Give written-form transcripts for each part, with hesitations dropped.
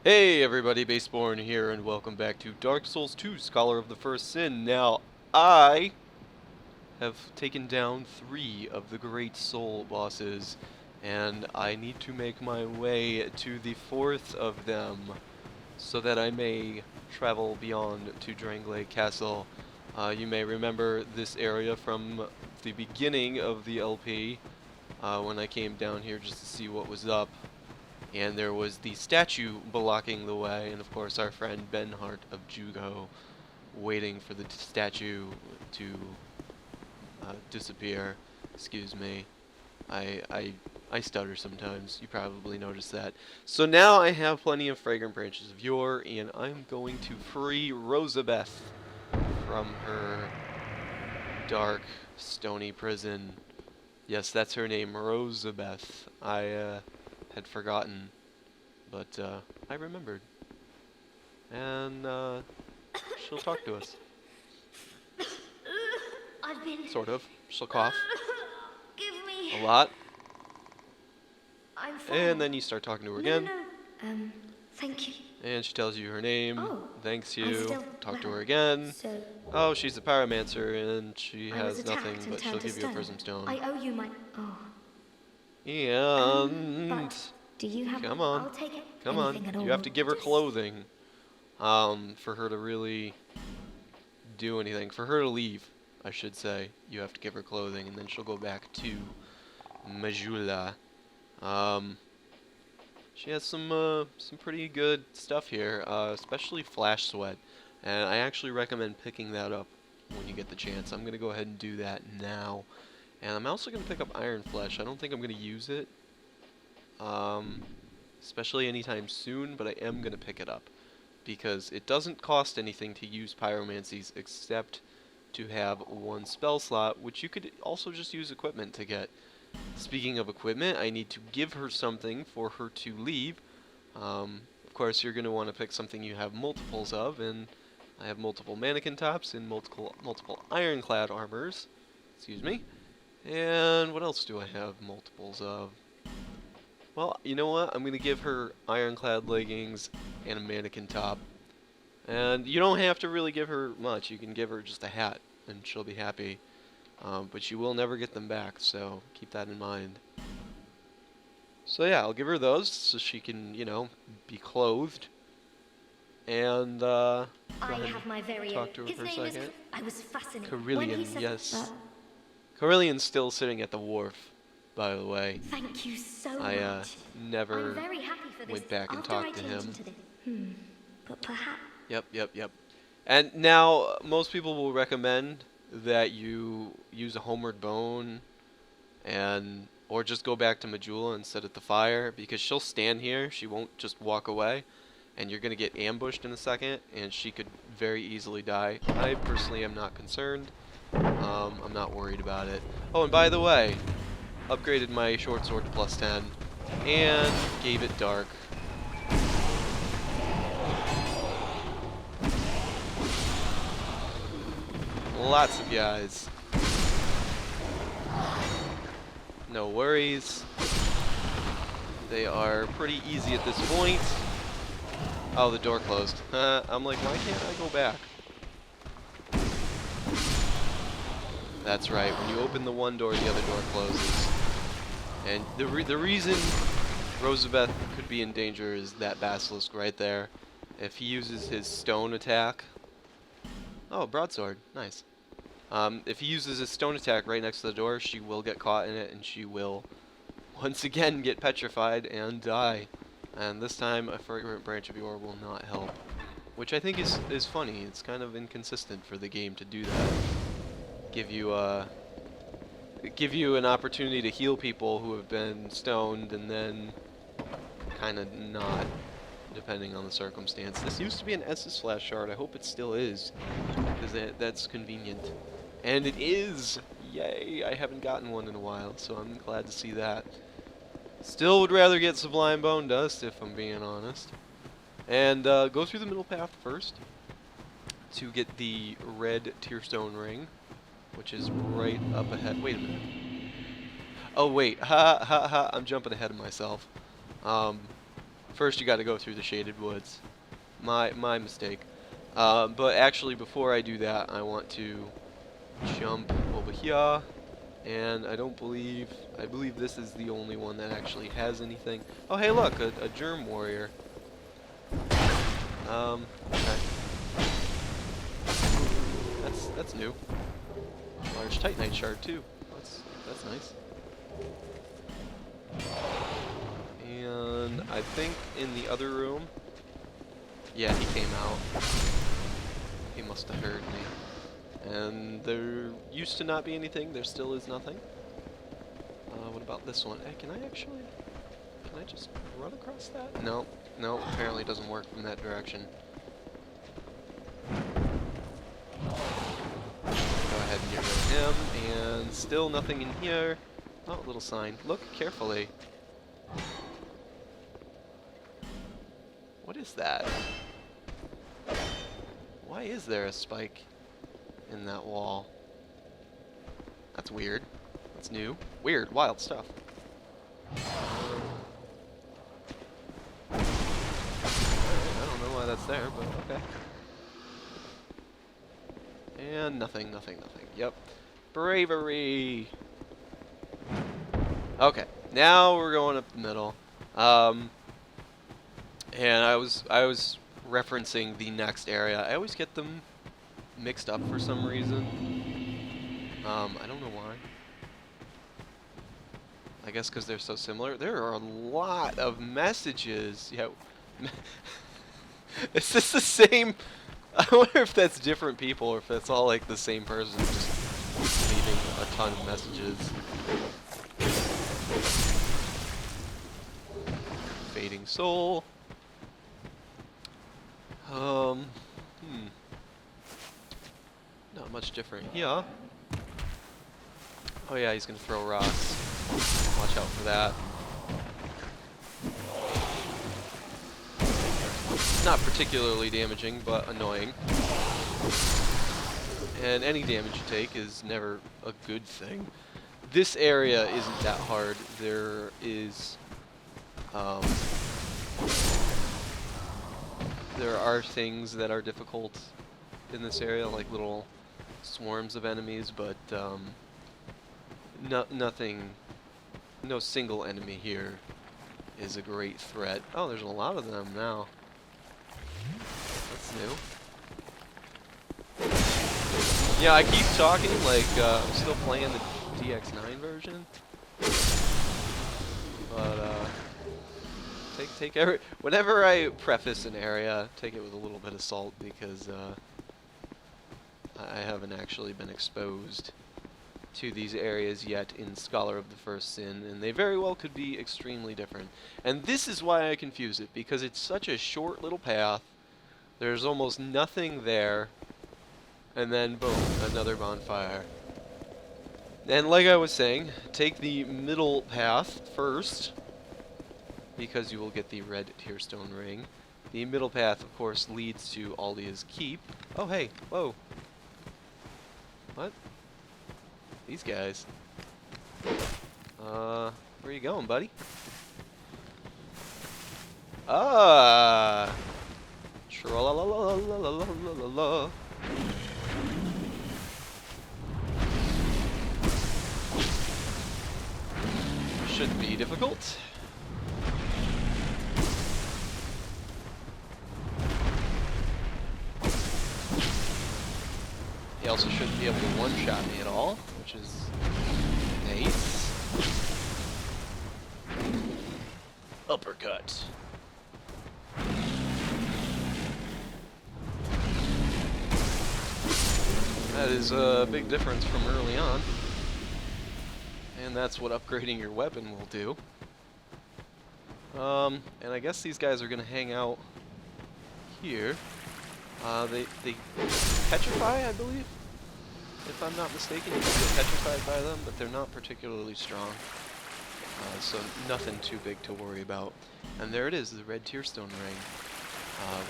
Hey everybody, Baseborn here, and welcome back to Dark Souls 2, Scholar of the First Sin. Now, I have taken down 3 of the Great Soul bosses, and I need to make my way to the 4th of them, so that I may travel beyond to Drangley Castle. You may remember this area from the beginning of the LP, when I came down here just to see what was up. And there was the statue blocking the way, and of course our friend Benhart of Jugo waiting for the statue to disappear. Excuse me. I stutter sometimes. You probably noticed that. So now I have plenty of fragrant branches of yore, and I'm going to free Rosabeth from her dark, stony prison. Yes, that's her name, Rosabeth. I had forgotten, but I remembered. And she'll talk to us. I've been... Sort of. She'll cough. Give me... A lot. I'm fine. And then you start talking to her again. No. Thank you. And she tells you her name, Oh, thanks I'm you, still talk to well. her again. So, Oh, she's a pyromancer and she I was has nothing, attacked and but she'll turned to give you a stone. prism stone. I owe you my... Oh. And... But do you have... Come on. I'll take it. Come Anything on. at all. You have to give her Just- clothing for her to really do anything. For her to leave, I should say, you have to give her clothing, and then she'll go back to Majula. She has some pretty good stuff here, especially Flash Sweat, and I actually recommend picking that up when you get the chance. I'm gonna go ahead and do that now, and I'm also gonna pick up Iron Flesh. I don't think I'm gonna use it, especially anytime soon, but I am gonna pick it up because it doesn't cost anything to use pyromancies except to have 1 spell slot, which you could also just use equipment to get. Speaking of equipment, I need to give her something for her to leave. Of course, you're going to want to pick something you have multiples of, and I have multiple mannequin tops and multiple ironclad armors. Excuse me. And what else do I have multiples of? Well, you know what? I'm going to give her ironclad leggings and a mannequin top. And you don't have to really give her much. You can give her just a hat, and she'll be happy. But you will never get them back, so keep that in mind. So yeah, I'll give her those so she can, you know, be clothed. And I have my very talk own... to her His for a name is... second. I was fascinated. When he Carillion, said... yes. Carilion's still sitting at the wharf, by the way. Thank you so I much. never I'm very happy for this. went back and After talked I to changed him. into this. But perhaps... Yep. And now, most people will recommend that you use a homeward bone or just go back to Majula and set at the fire, because she'll stand here, she won't just walk away, and you're going to get ambushed in a second, and she could very easily die. I personally am not concerned. I'm not worried about it. Oh, and by the way, upgraded my short sword to +10, and gave it dark. Lots of guys. No worries. They are pretty easy at this point. Oh, the door closed. I'm like, why can't I go back? That's right. When you open the one door, the other door closes. And the reason Rosabeth could be in danger is that basilisk right there. If he uses his stone attack... Oh, broadsword. Nice. If he uses his stone attack right next to the door, she will get caught in it, and she will once again get petrified and die. And this time, a fragrant branch of yore will not help. Which I think is funny. It's kind of inconsistent for the game to do that. Give you an opportunity to heal people who have been stoned, and then kind of not, depending on the circumstance. This used to be an Estus Flash shard. I hope it still is, because that's convenient. And it is! Yay! I haven't gotten one in a while, so I'm glad to see that. Still would rather get Sublime Bone Dust, if I'm being honest. And go through the middle path first to get the red Tearstone Ring, which is right up ahead. Wait a minute. Oh wait, I'm jumping ahead of myself. First, you got to go through the shaded woods. My mistake. But actually, before I do that, I want to jump over here. And I believe this is the only one that actually has anything. Oh, hey, look, a germ warrior. Okay. That's new. Large titanite shard too. That's nice. And I think in the other room, yeah, he came out. He must have heard me. And there used to not be anything. There still is nothing. What about this one? Hey, can I just run across that? No, no, apparently it doesn't work from that direction. Go ahead and get rid of him, and still nothing in here. Oh, little sign. Look carefully. What is that? Why is there a spike in that wall? That's weird. That's new. Weird, wild stuff. I don't know why that's there, but okay. And nothing, nothing, nothing. Yep. Bravery! Okay, now we're going up the middle. And I was referencing the next area. I always get them mixed up for some reason. I don't know why. I guess because they're so similar. There are a lot of messages. Yeah. Is this the same? I wonder if that's different people or if that's all like the same person just leaving a ton of messages. Fading soul. Not much different. Yeah. Oh yeah, he's gonna throw rocks. Watch out for that. Not particularly damaging, but annoying. And any damage you take is never a good thing. This area isn't that hard. There is, there are things that are difficult in this area, like little swarms of enemies, but no single enemy here is a great threat. Oh, there's a lot of them now. That's new. Yeah, I keep talking like I'm still playing the DX9 version, but whenever I preface an area, take it with a little bit of salt because I haven't actually been exposed to these areas yet in Scholar of the First Sin, and they very well could be extremely different. And this is why I confuse it, because it's such a short little path. There's almost nothing there, and then boom, another bonfire. And like I was saying, take the middle path first, because you will get the red tearstone ring. The middle path, of course, leads to Aldia's Keep. Oh hey, whoa. What? These guys. Where you going, buddy? Ah! Tra-la-la-la-la-la-la-la-la. Shouldn't be difficult. He also shouldn't be able to one-shot me at all, which is nice. Uppercut. That is a big difference from early on. And that's what upgrading your weapon will do. And I guess these guys are gonna hang out here. They petrify, I believe. If I'm not mistaken, you can get petrified by them, but they're not particularly strong. So nothing too big to worry about. And there it is, the red tearstone ring,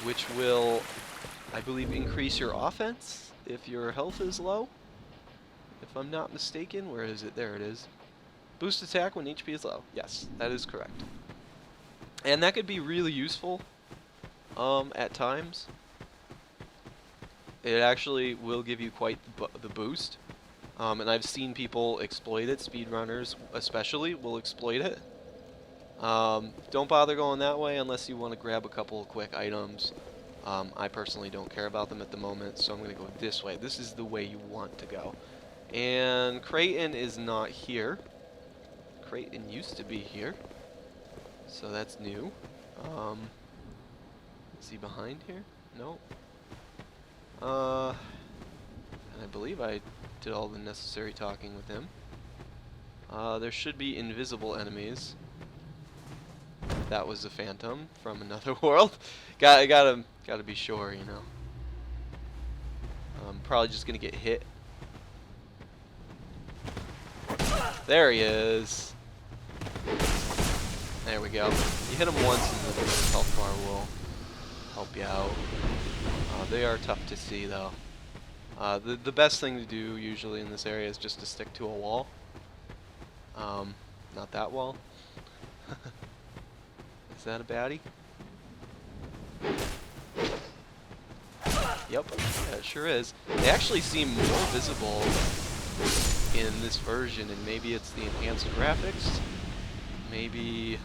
which will, I believe, increase your offense if your health is low. If I'm not mistaken, where is it? There it is. Boost attack when HP is low. Yes, that is correct. And that could be really useful at times. It actually will give you quite the boost. And I've seen people exploit it, speedrunners especially will exploit it. Don't bother going that way unless you want to grab a couple of quick items. I personally don't care about them at the moment, so I'm going to go this way. This is the way you want to go. And Creighton is not here. Creighton used to be here, so that's new. Is he behind here? No. And I believe I did all the necessary talking with him. There should be invisible enemies. That was a phantom from another world. Gotta be sure, you know. I'm probably just gonna get hit. There he is. There we go. You hit him once and the health bar will help you out. They are tough to see though. The best thing to do usually in this area is just to stick to a wall. Not that wall. Is that a baddie? Yep, yeah, it sure is. They actually seem more visible in this version, and maybe it's the enhanced graphics. Maybe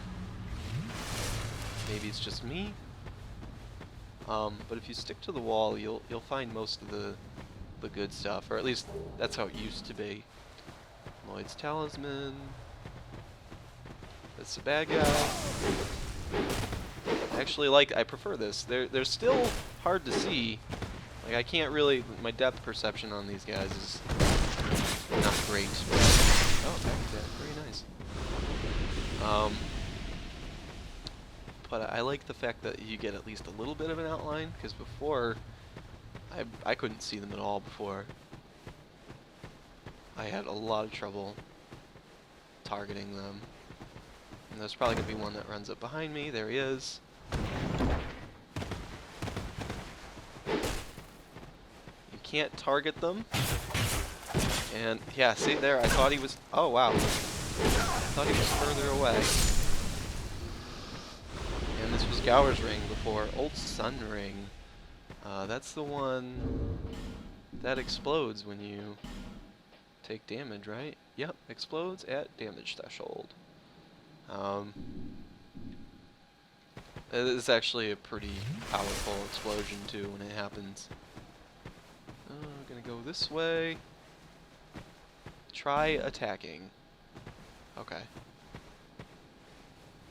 it's just me. But if you stick to the wall, you'll find most of the good stuff, or at least that's how it used to be. Lloyd's Talisman. That's the bad guy. I prefer this. They're still hard to see. Like I can't really, my depth perception on these guys is not great. Oh, very nice. But I like the fact that you get at least a little bit of an outline, because before, I couldn't see them at all before. I had a lot of trouble targeting them. And there's probably going to be one that runs up behind me. There he is. You can't target them. And yeah, see there, I thought he was, oh wow. I thought he was further away. And this was Gower's Ring before. Old Sun Ring. That's the one that explodes when you take damage, right? Yep, explodes at damage threshold. It is actually a pretty powerful explosion too when it happens. I'm gonna go this way. Try attacking. Okay.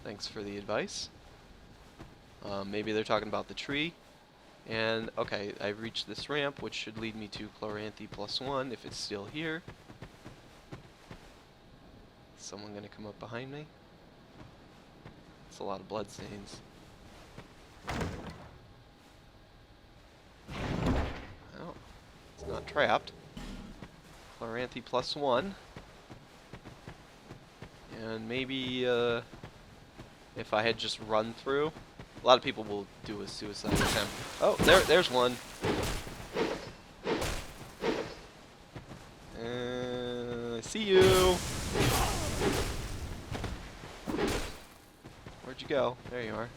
Thanks for the advice. Maybe they're talking about the tree. And, okay, I've reached this ramp, which should lead me to Chloranthy +1 if it's still here. Is someone gonna come up behind me? It's a lot of blood stains. Oh, it's not trapped. Chloranthy +1. And maybe, if I had just run through. A lot of people will do a suicide attempt. Oh, there's one. I see you. Where'd you go? There you are.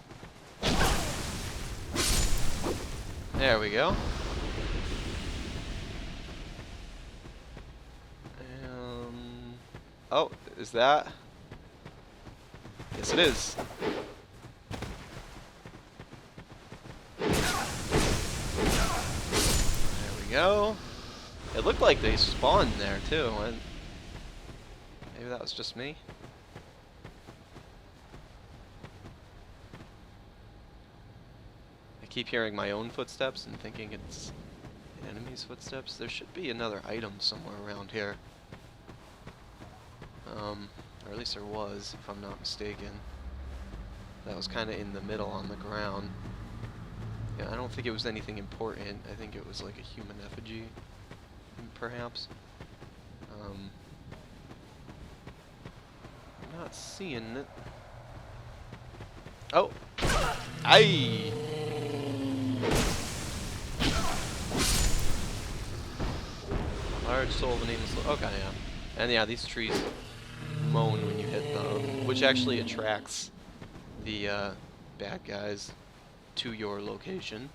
There we go. Oh, is that? Yes, it is. Go. It looked like they spawned there too, and maybe that was just me. I keep hearing my own footsteps and thinking it's an enemy's footsteps. There should be another item somewhere around here. Or at least there was, if I'm not mistaken. That was kind of in the middle on the ground. Yeah, I don't think it was anything important. I think it was like a human effigy, perhaps. I'm not seeing it. Oh! Aye! Large soul of a nameless soul. Okay, yeah. And yeah, these trees moan when you hit them, which actually attracts the bad guys to your location.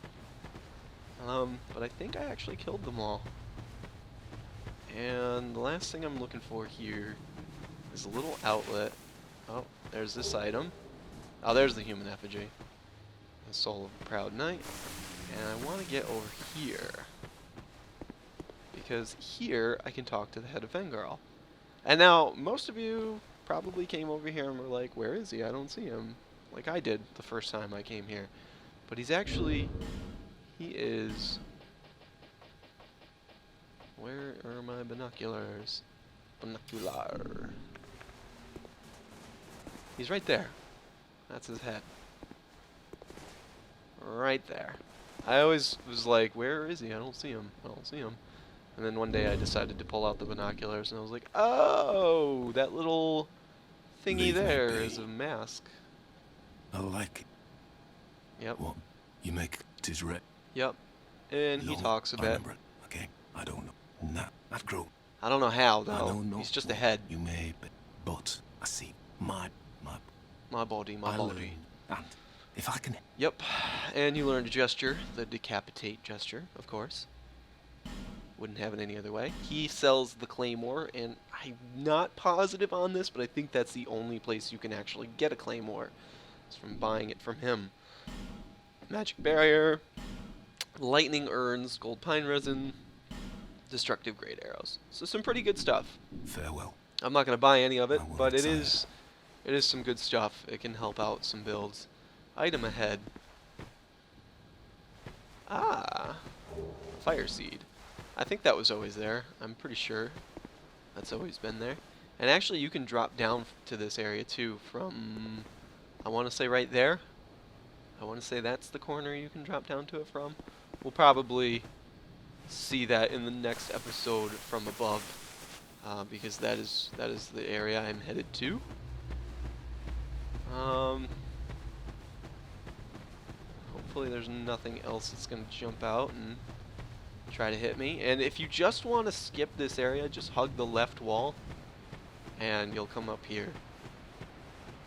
But I think I actually killed them all. And the last thing I'm looking for here is a little outlet. Oh, there's this item. Oh, there's the human effigy. The soul of a proud knight. And I want to get over here. Because here I can talk to the head of Vengarl. And now, most of you probably came over here and were like, where is he? I don't see him. Like I did the first time I came here. But he's actually... He is... Where are my binoculars? Binocular. He's right there. That's his head. Right there. I always was like, where is he? I don't see him. I don't see him. And then one day I decided to pull out the binoculars and I was like, oh, that little thingy Leave me there be. is a mask. I like it. Yep. What? You make it is right. Yep. And he No, talks a I bit. remember it. Okay? I don't know. Nah, I've grown. I don't know how I though. don't know He's just a what head. You may be, but I see my My body, my I body. learn. And if I can Yep. And you learned a gesture, the decapitate gesture, of course. Wouldn't have it any other way. He sells the claymore, and I'm not positive on this, but I think that's the only place you can actually get a claymore. It's from buying it from him. Magic barrier, lightning urns, gold pine resin, destructive great arrows. So some pretty good stuff. farewell. I'm not going to buy any of it, I won't but it desire. is some good stuff. It can help out some builds. Item ahead. Ah, fire seed. I think that was always there. I'm pretty sure that's always been there. And actually, you can drop down to this area too from, I want to say right there. I want to say that's the corner you can drop down to it from. We'll probably see that in the next episode from above, because that is the area I'm headed to. Hopefully there's nothing else that's going to jump out and try to hit me. And if you just want to skip this area, just hug the left wall and you'll come up here.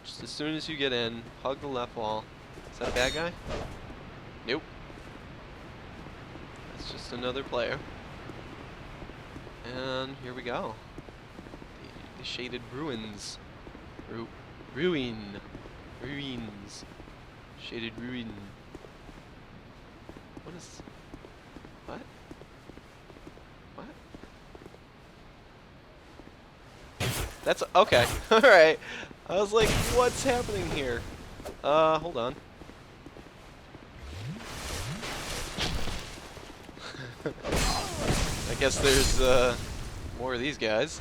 Just as soon as you get in, hug the left wall. Is that a bad guy? Nope. That's just another player. And here we go. The shaded ruins. Ruins. Shaded ruin. What is... What? What? That's... Okay. Alright. I was like, what's happening here? Hold on. I guess there's, more of these guys.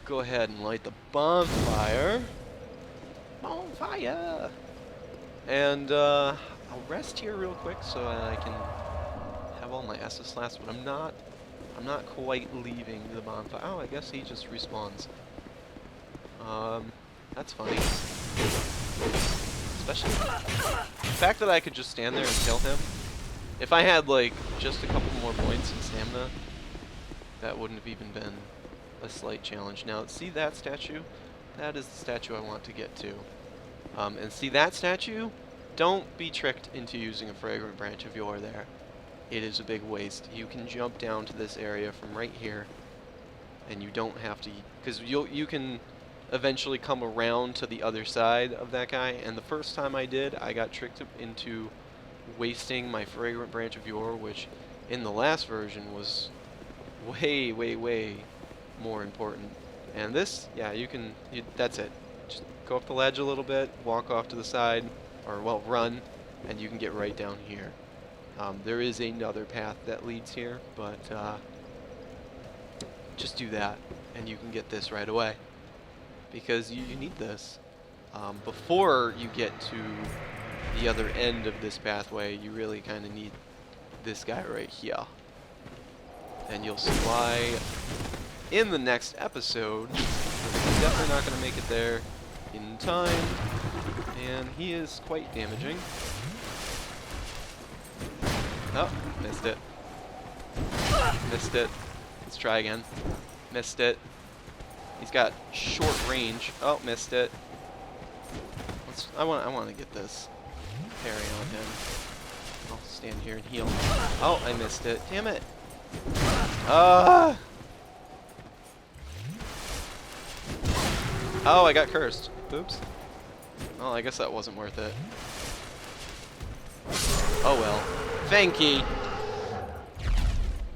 Go ahead and light the bonfire. Bonfire! And, I'll rest here real quick so I can have all my S's last, but I'm not quite leaving the bonfire. Oh, I guess he just respawns. That's funny. Especially the fact that I could just stand there and kill him. If I had, like, just a couple more points in stamina, that wouldn't have even been a slight challenge. Now, see that statue? That is the statue I want to get to. And see that statue? Don't be tricked into using a fragrant branch of yore there. It is a big waste. You can jump down to this area from right here, and you don't have to, because you can eventually come around to the other side of that guy. And the first time I did, I got tricked into wasting my fragrant branch of yore, which in the last version was way, way, way more important. And this, yeah, that's it. Just go up the ledge a little bit, walk off to the side, or well, run, and you can get right down here. There is another path that leads here, but just do that, and you can get this right away. Because you need this. Before you get to the other end of this pathway, you really kind of need this guy right here. And you'll see why in the next episode. He's definitely not going to make it there in time, and he is quite damaging. Oh, missed it. Missed it. Let's try again. Missed it. He's got short range. Oh, missed it. I want to get this parry on him. I'll stand here and heal. Oh, I missed it. Damn it. Ah. Oh, I got cursed. Oops. Well, I guess that wasn't worth it. Oh well. Fang key.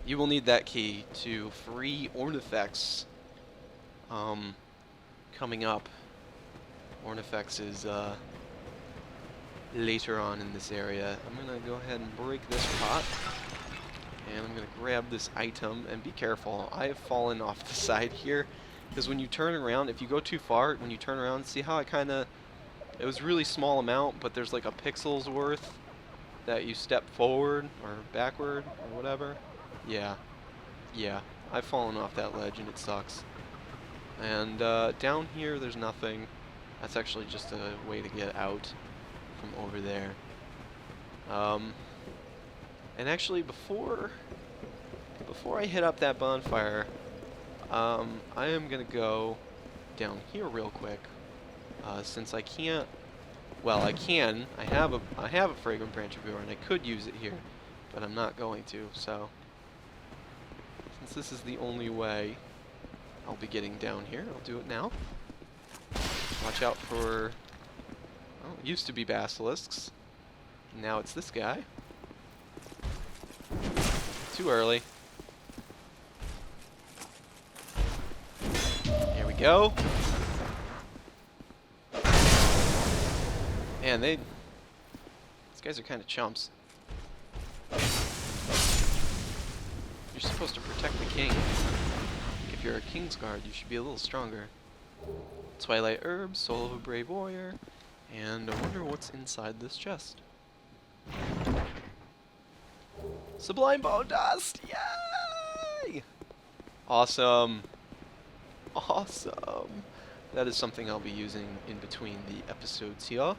You will need that key to free Ornifex. Coming up. Ornifex is later on in this area. I'm gonna go ahead and break this pot. And I'm gonna grab this item, and be careful. I have fallen off the side here, because when you turn around, if you go too far, when you turn around, see how it was really small amount, but there's like a pixel's worth that you step forward or backward or whatever. Yeah, I've fallen off that ledge and it sucks. And down here there's nothing. That's actually just a way to get out from over there. And actually before I hit up that bonfire, I am gonna go down here real quick, since I can't. Well, I can. I have a fragrant branch of and I could use it here, but I'm not going to. So, since this is the only way I'll be getting down here, I'll do it now. Watch out for. Oh, it used to be basilisks. Now it's this guy. Too early. Here we go. Man, these guys are kind of chumps. You're supposed to protect the king. If you're a king's guard, you should be a little stronger. Twilight herbs, soul of a brave warrior, and I wonder what's inside this chest. Sublime bone dust! Yay! Awesome. Awesome. That is something I'll be using in between the episodes here.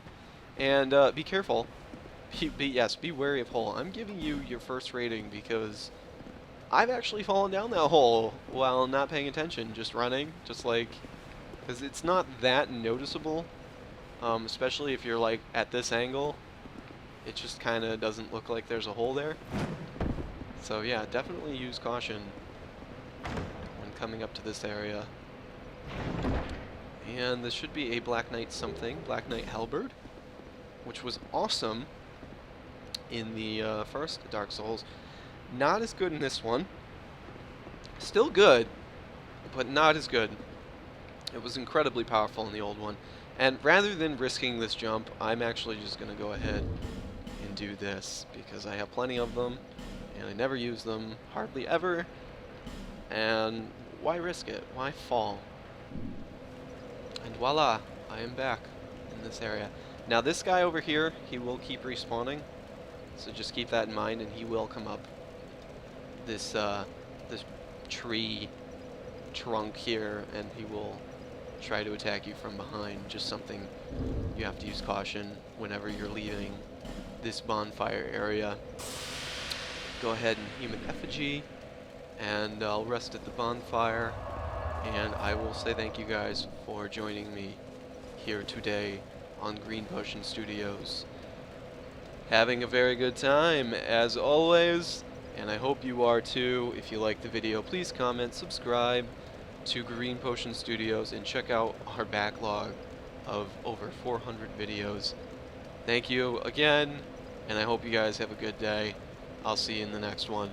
And be careful. Yes, be wary of hole. I'm giving you your first rating because I've actually fallen down that hole while not paying attention, just running, just like, because it's not that noticeable, especially if you're like at this angle. It just kind of doesn't look like there's a hole there. So yeah, definitely use caution when coming up to this area. And this should be a Black Knight something, Black Knight Halberd, which was awesome in the first Dark Souls. Not as good in this one. Still good, but not as good. It was incredibly powerful in the old one. And rather than risking this jump, I'm actually just going to go ahead and do this, because I have plenty of them, and I never use them, hardly ever. And why risk it? Why fall? And voila, I am back in this area. Now this guy over here, he will keep respawning, so just keep that in mind, and he will come up this this tree trunk here, and he will try to attack you from behind. Just something you have to use caution whenever you're leaving this bonfire area. Go ahead and human effigy, and I'll rest at the bonfire. And I will say thank you guys for joining me here today on Green Potion Studios. Having a very good time, as always, and I hope you are too. If you liked the video, please comment, subscribe to Green Potion Studios, and check out our backlog of over 400 videos. Thank you again, and I hope you guys have a good day. I'll see you in the next one.